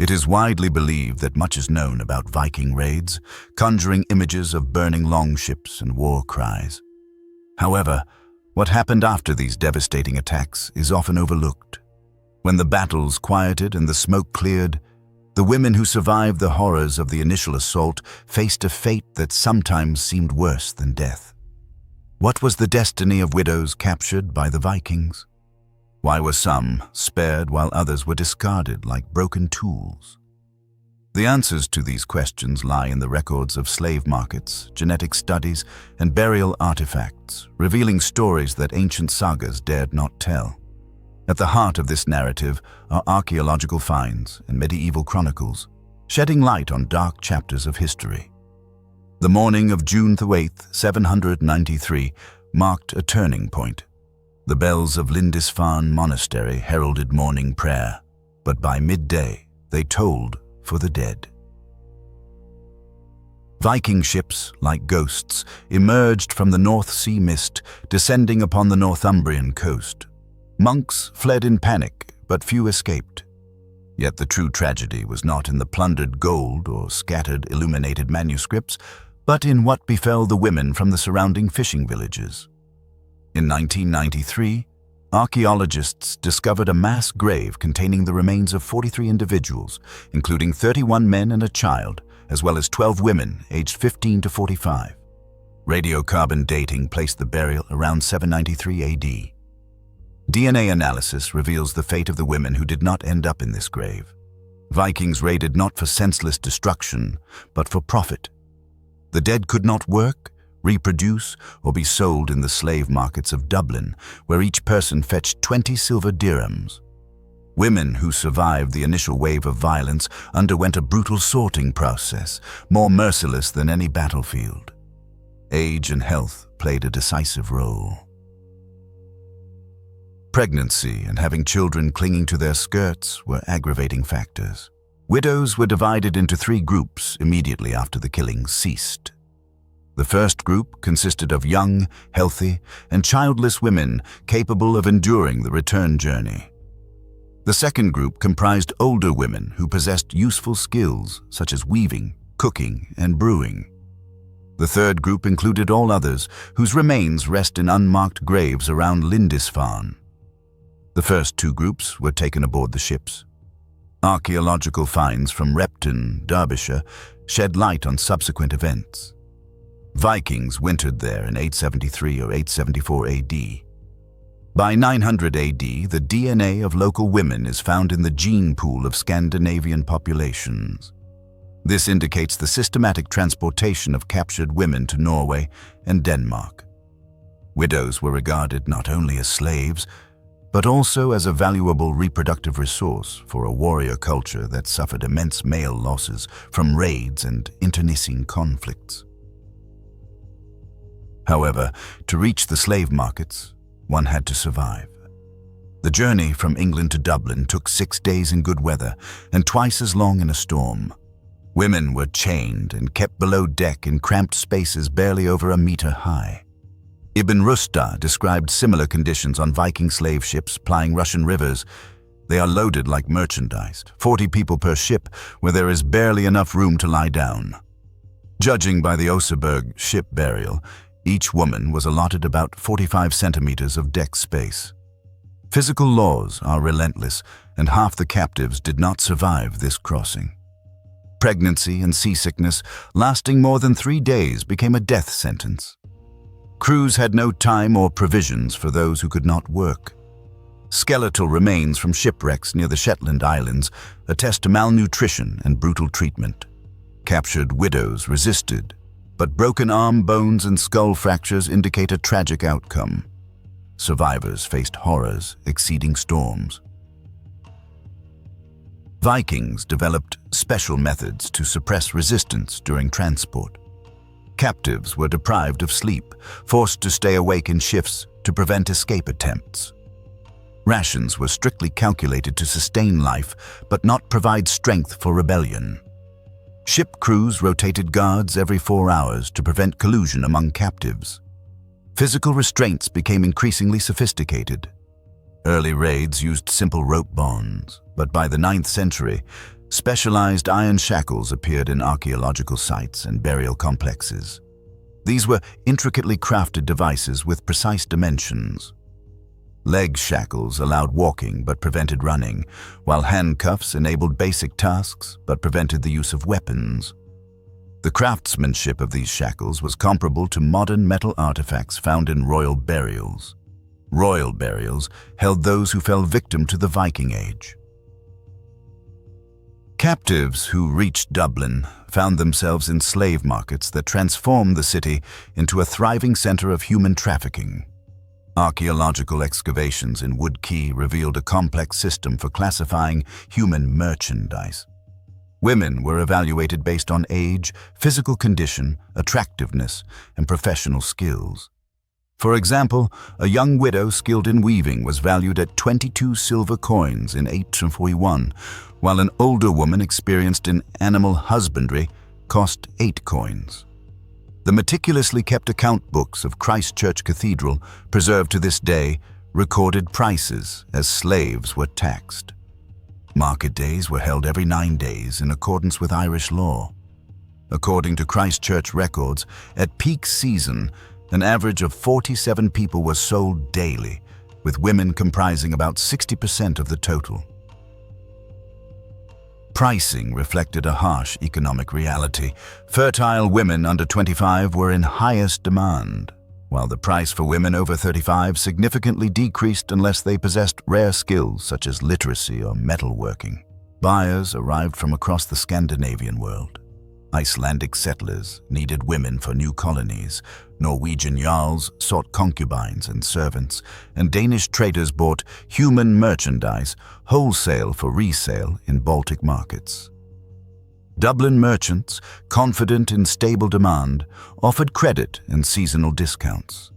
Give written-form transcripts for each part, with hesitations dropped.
It is widely believed that much is known about Viking raids, conjuring images of burning longships and war cries. However, what happened after these devastating attacks is often overlooked. When the battles quieted and the smoke cleared, the women who survived the horrors of the initial assault faced a fate that sometimes seemed worse than death. What was the destiny of widows captured by the Vikings? Why were some spared while others were discarded like broken tools? The answers to these questions lie in the records of slave markets, genetic studies, and burial artifacts, revealing stories that ancient sagas dared not tell. At the heart of this narrative are archaeological finds and medieval chronicles, shedding light on dark chapters of history. The morning of June 8, 793, marked a turning point. The bells of Lindisfarne Monastery heralded morning prayer, but by midday they tolled for the dead. Viking ships, like ghosts, emerged from the North Sea mist, descending upon the Northumbrian coast. Monks fled in panic, but few escaped. Yet the true tragedy was not in the plundered gold or scattered illuminated manuscripts, but in what befell the women from the surrounding fishing villages. In 1993, archaeologists discovered a mass grave containing the remains of 43 individuals, including 31 men and a child, as well as 12 women aged 15 to 45. Radiocarbon dating placed the burial around 793 AD. DNA analysis reveals the fate of the women who did not end up in this grave. Vikings raided not for senseless destruction, but for profit. The dead could not work, reproduce, or be sold in the slave markets of Dublin, where each person fetched 20 silver dirhams. Women who survived the initial wave of violence underwent a brutal sorting process, more merciless than any battlefield. Age and health played a decisive role. Pregnancy and having children clinging to their skirts were aggravating factors. Widows were divided into 3 groups immediately after the killings ceased. The first group consisted of young, healthy, and childless women capable of enduring the return journey. The second group comprised older women who possessed useful skills such as weaving, cooking, and brewing. The third group included all others whose remains rest in unmarked graves around Lindisfarne. The first 2 groups were taken aboard the ships. Archaeological finds from Repton, Derbyshire, shed light on subsequent events. Vikings wintered there in 873 or 874 AD. By 900 AD, the DNA of local women is found in the gene pool of Scandinavian populations. This indicates the systematic transportation of captured women to Norway and Denmark. Widows were regarded not only as slaves, but also as a valuable reproductive resource for a warrior culture that suffered immense male losses from raids and internecine conflicts. However, to reach the slave markets, one had to survive. The journey from England to Dublin took 6 days in good weather and twice as long in a storm. Women were chained and kept below deck in cramped spaces barely over a meter high. Ibn Rushd described similar conditions on Viking slave ships plying Russian rivers. They are loaded like merchandise, 40 people per ship, where there is barely enough room to lie down. Judging by the Oseberg ship burial, each woman was allotted about 45 centimeters of deck space. Physical laws are relentless, and half the captives did not survive this crossing. Pregnancy and seasickness lasting more than 3 days became a death sentence. Crews had no time or provisions for those who could not work. Skeletal remains from shipwrecks near the Shetland Islands attest to malnutrition and brutal treatment. Captured widows resisted, but broken arm bones and skull fractures indicate a tragic outcome. Survivors faced horrors exceeding storms. Vikings developed special methods to suppress resistance during transport. Captives were deprived of sleep, forced to stay awake in shifts to prevent escape attempts. Rations were strictly calculated to sustain life, but not provide strength for rebellion. Ship crews rotated guards every 4 hours to prevent collusion among captives. Physical restraints became increasingly sophisticated. Early raids used simple rope bonds, but by the 9th century, Specialized iron shackles appeared in archaeological sites and burial complexes. These were intricately crafted devices with precise dimensions. Leg shackles allowed walking but prevented running, while handcuffs enabled basic tasks but prevented the use of weapons. The craftsmanship of these shackles was comparable to modern metal artifacts found in royal burials. Royal burials held those who fell victim to the Viking Age. Captives who reached Dublin found themselves in slave markets that transformed the city into a thriving center of human trafficking. Archaeological excavations in Wood Quay revealed a complex system for classifying human merchandise. Women were evaluated based on age, physical condition, attractiveness, and professional skills. For example, a young widow skilled in weaving was valued at 22 silver coins in 1841, while an older woman experienced in animal husbandry cost 8 coins. The meticulously kept account books of Christ Church Cathedral, preserved to this day, recorded prices as slaves were taxed. Market days were held every 9 days in accordance with Irish law. According to Christ Church records, at peak season, an average of 47 people were sold daily, with women comprising about 60% of the total. Pricing reflected a harsh economic reality. Fertile women under 25 were in highest demand, while the price for women over 35 significantly decreased unless they possessed rare skills such as literacy or metalworking. Buyers arrived from across the Scandinavian world. Icelandic settlers needed women for new colonies, Norwegian jarls sought concubines and servants, and Danish traders bought human merchandise wholesale for resale in Baltic markets. Dublin merchants, confident in stable demand, offered credit and seasonal discounts.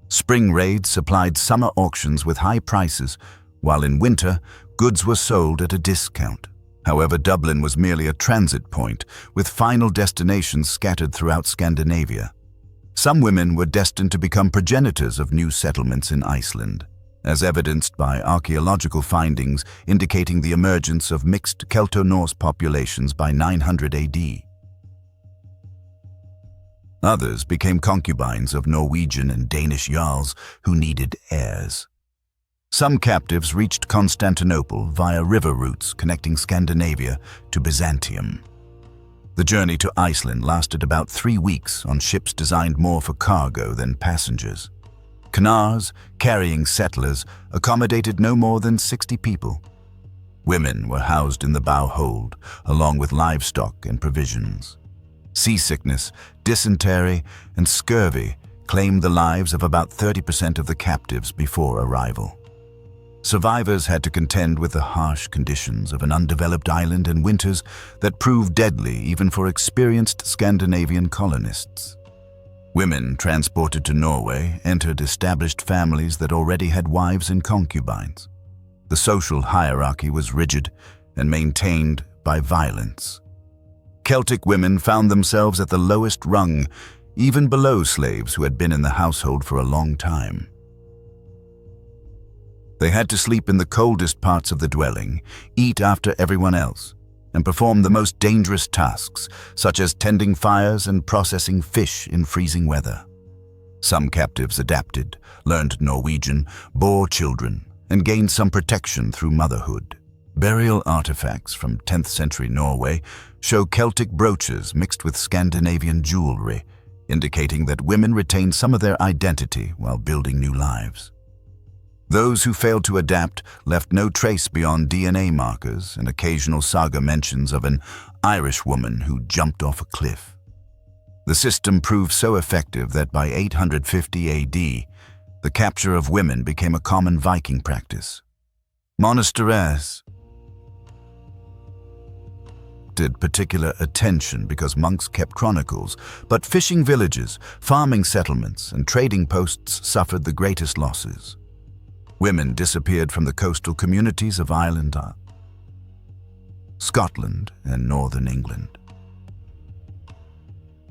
Spring raids supplied summer auctions with high prices, while in winter, goods were sold at a discount. However, Dublin was merely a transit point, with final destinations scattered throughout Scandinavia. Some women were destined to become progenitors of new settlements in Iceland, as evidenced by archaeological findings indicating the emergence of mixed Celto-Norse populations by 900 AD. Others became concubines of Norwegian and Danish jarls who needed heirs. Some captives reached Constantinople via river routes connecting Scandinavia to Byzantium. The journey to Iceland lasted about 3 weeks on ships designed more for cargo than passengers. Canars, carrying settlers, accommodated no more than 60 people. Women were housed in the bow hold, along with livestock and provisions. Seasickness, dysentery, and scurvy claimed the lives of about 30% of the captives before arrival. Survivors had to contend with the harsh conditions of an undeveloped island in winters that proved deadly even for experienced Scandinavian colonists. Women transported to Norway entered established families that already had wives and concubines. The social hierarchy was rigid and maintained by violence. Celtic women found themselves at the lowest rung, even below slaves who had been in the household for a long time. They had to sleep in the coldest parts of the dwelling, eat after everyone else, and perform the most dangerous tasks, such as tending fires and processing fish in freezing weather. Some captives adapted, learned Norwegian, bore children, and gained some protection through motherhood. Burial artifacts from 10th century Norway show Celtic brooches mixed with Scandinavian jewelry, indicating that women retained some of their identity while building new lives. Those who failed to adapt left no trace beyond DNA markers and occasional saga mentions of an Irish woman who jumped off a cliff. The system proved so effective that by 850 AD, the capture of women became a common Viking practice. Monasteries attracted particular attention because monks kept chronicles, but fishing villages, farming settlements, and trading posts suffered the greatest losses. Women disappeared from the coastal communities of Ireland, Scotland, and northern England.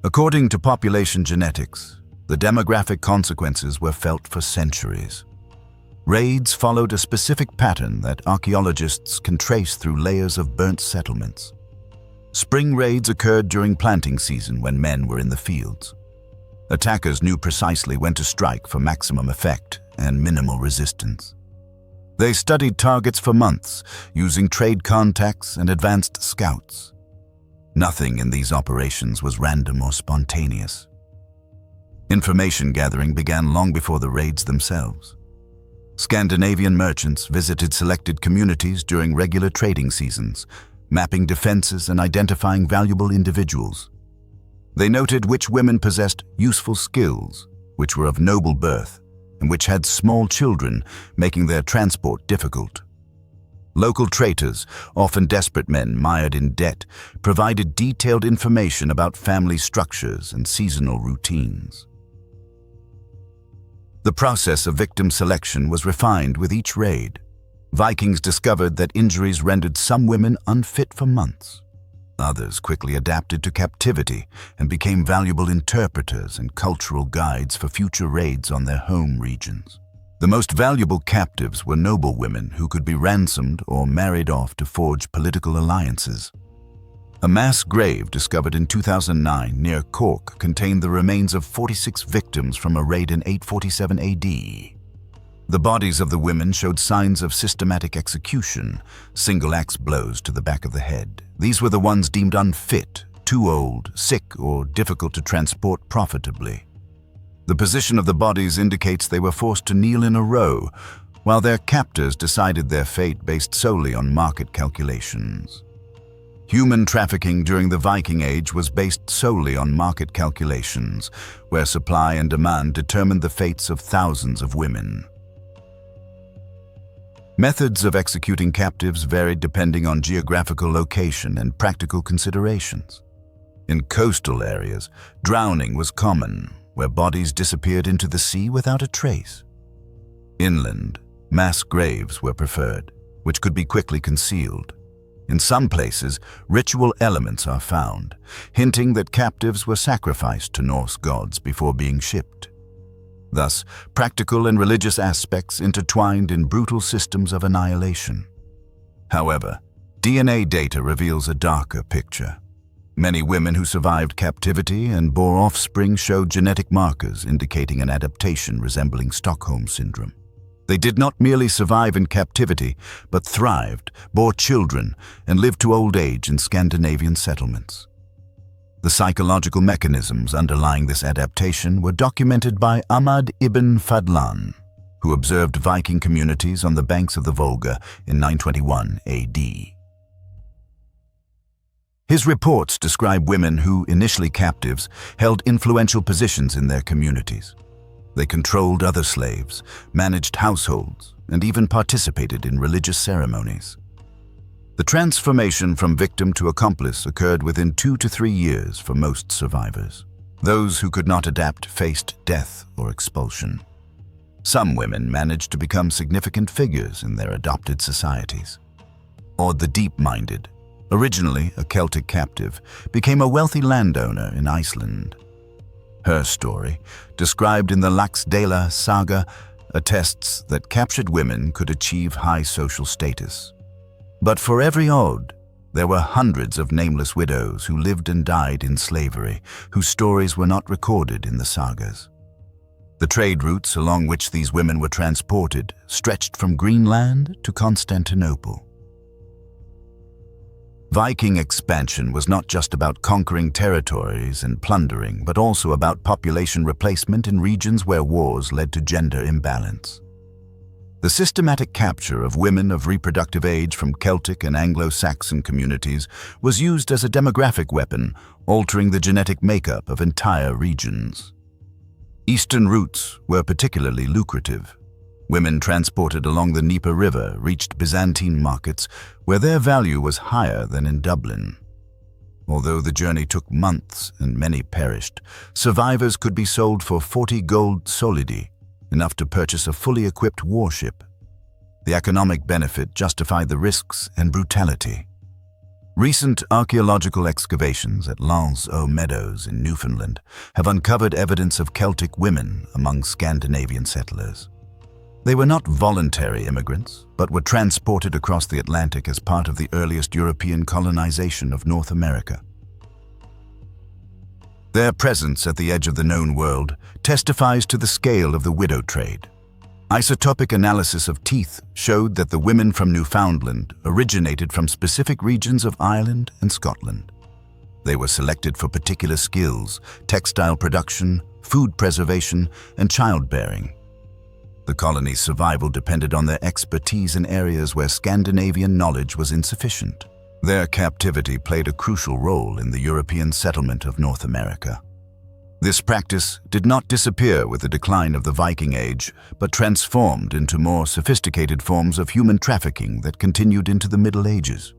According to population genetics, the demographic consequences were felt for centuries. Raids followed a specific pattern that archaeologists can trace through layers of burnt settlements. Spring raids occurred during planting season when men were in the fields. Attackers knew precisely when to strike for maximum effect and minimal resistance. They studied targets for months, using trade contacts and advanced scouts. Nothing in these operations was random or spontaneous. Information gathering began long before the raids themselves. Scandinavian merchants visited selected communities during regular trading seasons, mapping defenses and identifying valuable individuals. They noted which women possessed useful skills, which were of noble birth, and which had small children, making their transport difficult. Local traitors, often desperate men mired in debt, provided detailed information about family structures and seasonal routines. The process of victim selection was refined with each raid. Vikings discovered that injuries rendered some women unfit for months. Others quickly adapted to captivity and became valuable interpreters and cultural guides for future raids on their home regions. The most valuable captives were noble women who could be ransomed or married off to forge political alliances. A mass grave discovered in 2009 near Cork contained the remains of 46 victims from a raid in 847 AD. The bodies of the women showed signs of systematic execution, single axe blows to the back of the head. These were the ones deemed unfit, too old, sick, or difficult to transport profitably. The position of the bodies indicates they were forced to kneel in a row, while their captors decided their fate based solely on market calculations. Human trafficking during the Viking Age was based solely on market calculations, where supply and demand determined the fates of thousands of women. Methods of executing captives varied depending on geographical location and practical considerations. In coastal areas, drowning was common, where bodies disappeared into the sea without a trace. Inland, mass graves were preferred, which could be quickly concealed. In some places, ritual elements are found, hinting that captives were sacrificed to Norse gods before being shipped. Thus, practical and religious aspects intertwined in brutal systems of annihilation. However, DNA data reveals a darker picture. Many women who survived captivity and bore offspring showed genetic markers indicating an adaptation resembling Stockholm Syndrome. They did not merely survive in captivity, but thrived, bore children, and lived to old age in Scandinavian settlements. The psychological mechanisms underlying this adaptation were documented by Ahmad ibn Fadlan, who observed Viking communities on the banks of the Volga in 921 AD. His reports describe women who, initially captives, held influential positions in their communities. They controlled other slaves, managed households, and even participated in religious ceremonies. The transformation from victim to accomplice occurred within 2 to 3 years for most survivors. Those who could not adapt faced death or expulsion. Some women managed to become significant figures in their adopted societies. Or the deep-minded, originally a Celtic captive, became a wealthy landowner in Iceland. Her story, described in the Laxdæla Saga, attests that captured women could achieve high social status. But for every odd, there were hundreds of nameless widows who lived and died in slavery, whose stories were not recorded in the sagas. The trade routes along which these women were transported stretched from Greenland to Constantinople. Viking expansion was not just about conquering territories and plundering, but also about population replacement in regions where wars led to gender imbalance. The systematic capture of women of reproductive age from Celtic and Anglo-Saxon communities was used as a demographic weapon, altering the genetic makeup of entire regions. Eastern routes were particularly lucrative. Women transported along the Dnieper River reached Byzantine markets, where their value was higher than in Dublin. Although the journey took months and many perished, survivors could be sold for 40 gold solidi, enough to purchase a fully equipped warship. The economic benefit justified the risks and brutality. Recent archaeological excavations at Lens aux Meadows in Newfoundland have uncovered evidence of Celtic women among Scandinavian settlers. They were not voluntary immigrants, but were transported across the Atlantic as part of the earliest European colonization of North America. Their presence at the edge of the known world testifies to the scale of the widow trade. Isotopic analysis of teeth showed that the women from Newfoundland originated from specific regions of Ireland and Scotland. They were selected for particular skills: textile production, food preservation, and childbearing. The colony's survival depended on their expertise in areas where Scandinavian knowledge was insufficient. Their captivity played a crucial role in the European settlement of North America. This practice did not disappear with the decline of the Viking Age, but transformed into more sophisticated forms of human trafficking that continued into the Middle Ages.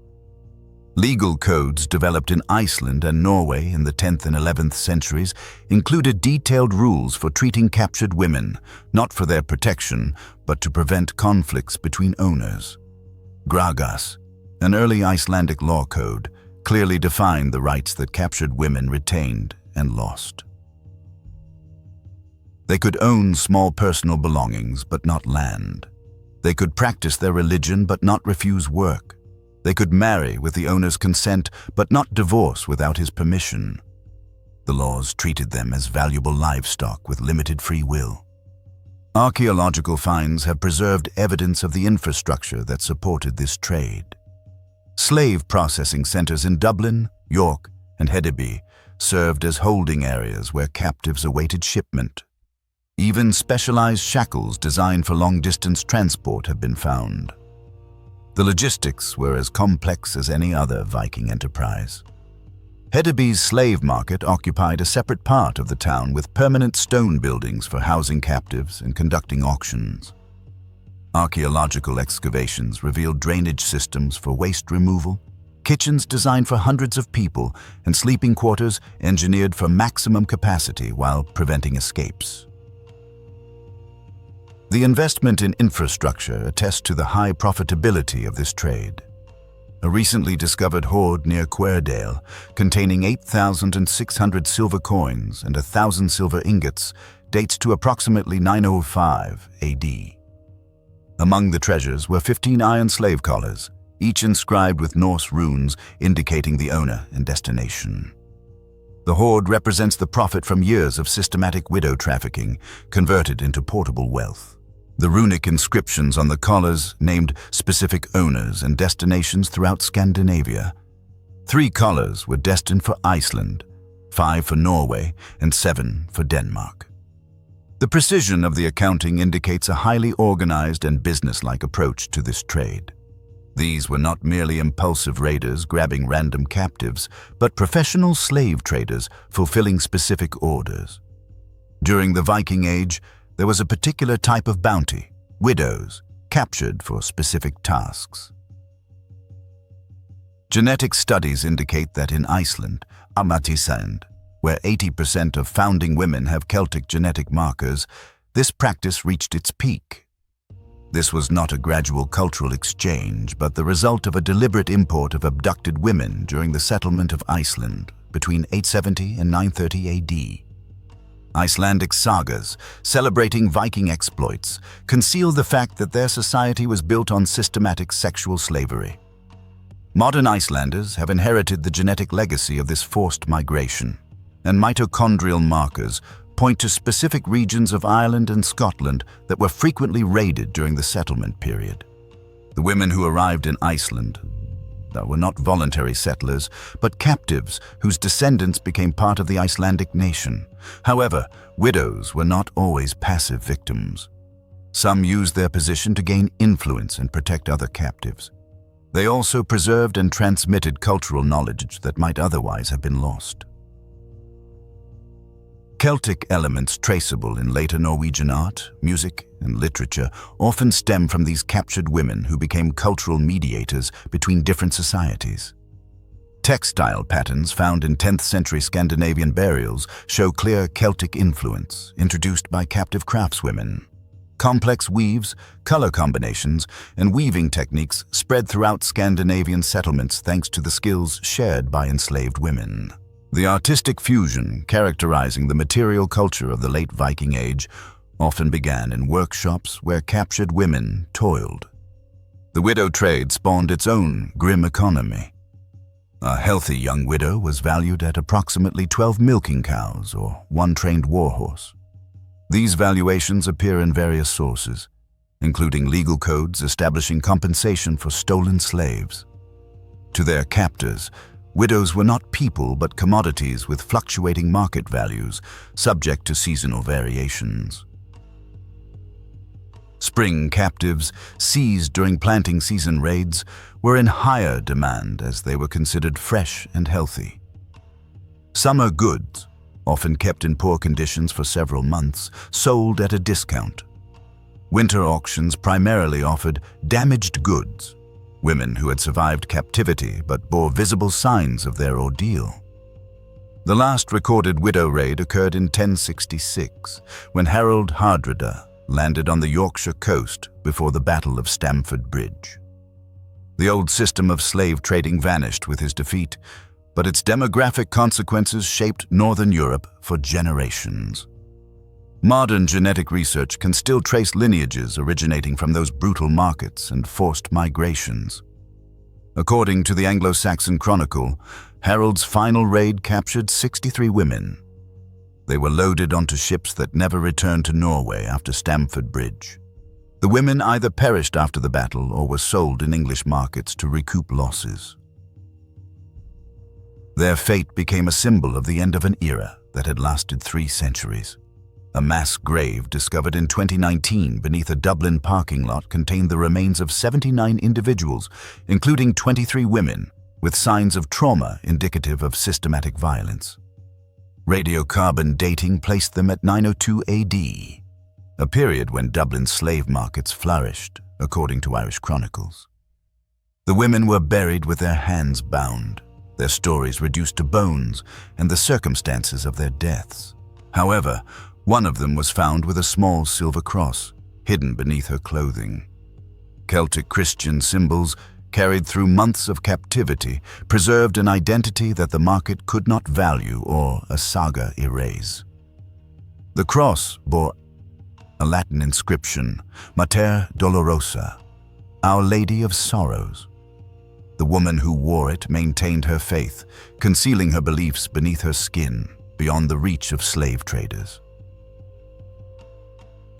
Legal codes developed in Iceland and Norway in the 10th and 11th centuries included detailed rules for treating captured women, not for their protection, but to prevent conflicts between owners. Gragas, an early Icelandic law code, clearly defined the rights that captured women retained and lost. They could own small personal belongings, but not land. They could practice their religion, but not refuse work. They could marry with the owner's consent, but not divorce without his permission. The laws treated them as valuable livestock with limited free will. Archaeological finds have preserved evidence of the infrastructure that supported this trade. Slave processing centers in Dublin, York, and Hedeby served as holding areas where captives awaited shipment. Even specialized shackles designed for long-distance transport have been found. The logistics were as complex as any other Viking enterprise. Hedeby's slave market occupied a separate part of the town with permanent stone buildings for housing captives and conducting auctions. Archaeological excavations revealed drainage systems for waste removal, kitchens designed for hundreds of people, and sleeping quarters engineered for maximum capacity while preventing escapes. The investment in infrastructure attests to the high profitability of this trade. A recently discovered hoard near Quairdale, containing 8,600 silver coins and 1,000 silver ingots, dates to approximately 905 AD. Among the treasures were 15 iron slave collars, each inscribed with Norse runes indicating the owner and destination. The hoard represents the profit from years of systematic widow trafficking, converted into portable wealth. The runic inscriptions on the collars named specific owners and destinations throughout Scandinavia. 3 collars were destined for Iceland, 5 for Norway, and 7 for Denmark. The precision of the accounting indicates a highly organized and business-like approach to this trade. These were not merely impulsive raiders grabbing random captives, but professional slave traders fulfilling specific orders. During the Viking Age, there was a particular type of bounty, widows, captured for specific tasks. Genetic studies indicate that in Iceland, Amatisand, where 80% of founding women have Celtic genetic markers, this practice reached its peak. This was not a gradual cultural exchange, but the result of a deliberate import of abducted women during the settlement of Iceland between 870 and 930 AD. Icelandic sagas, celebrating Viking exploits, conceal the fact that their society was built on systematic sexual slavery. Modern Icelanders have inherited the genetic legacy of this forced migration, and mitochondrial markers point to specific regions of Ireland and Scotland that were frequently raided during the settlement period. The women who arrived in Iceland were not voluntary settlers, but captives whose descendants became part of the Icelandic nation. However, widows were not always passive victims. Some used their position to gain influence and protect other captives. They also preserved and transmitted cultural knowledge that might otherwise have been lost. Celtic elements traceable in later Norwegian art, music, and literature often stem from these captured women who became cultural mediators between different societies. Textile patterns found in 10th century Scandinavian burials show clear Celtic influence introduced by captive craftswomen. Complex weaves, color combinations, and weaving techniques spread throughout Scandinavian settlements thanks to the skills shared by enslaved women. The artistic fusion characterizing the material culture of the late Viking Age often began in workshops where captured women toiled. The widow trade spawned its own grim economy. A healthy young widow was valued at approximately 12 milking cows or one trained warhorse. These valuations appear in various sources, including legal codes establishing compensation for stolen slaves. To their captors, widows were not people but commodities with fluctuating market values, subject to seasonal variations. Spring captives, seized during planting season raids, were in higher demand as they were considered fresh and healthy. Summer goods, often kept in poor conditions for several months, sold at a discount. Winter auctions primarily offered damaged goods, women who had survived captivity but bore visible signs of their ordeal. The last recorded widow raid occurred in 1066, when Harold Hardrada landed on the Yorkshire coast before the Battle of Stamford Bridge. The old system of slave trading vanished with his defeat, but its demographic consequences shaped Northern Europe for generations. Modern genetic research can still trace lineages originating from those brutal markets and forced migrations. According to the Anglo-Saxon Chronicle, Harold's final raid captured 63 women. They were loaded onto ships that never returned to Norway after Stamford Bridge. The women either perished after the battle or were sold in English markets to recoup losses. Their fate became a symbol of the end of an era that had lasted 3 centuries. A mass grave discovered in 2019 beneath a Dublin parking lot contained the remains of 79 individuals, including 23 women, with signs of trauma indicative of systematic violence. Radiocarbon dating placed them at 902 AD, a period when Dublin's slave markets flourished, according to Irish chronicles. The women were buried with their hands bound, their stories reduced to bones, and the circumstances of their deaths. However, one of them was found with a small silver cross, hidden beneath her clothing. Celtic Christian symbols, carried through months of captivity, preserved an identity that the market could not value or a saga erase. The cross bore a Latin inscription, Mater Dolorosa, Our Lady of Sorrows. The woman who wore it maintained her faith, concealing her beliefs beneath her skin, beyond the reach of slave traders.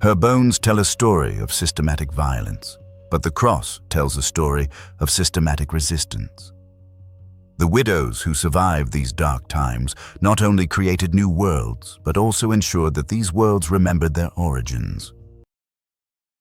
Her bones tell a story of systematic violence, but the cross tells a story of systematic resistance. The widows who survived these dark times not only created new worlds, but also ensured that these worlds remembered their origins.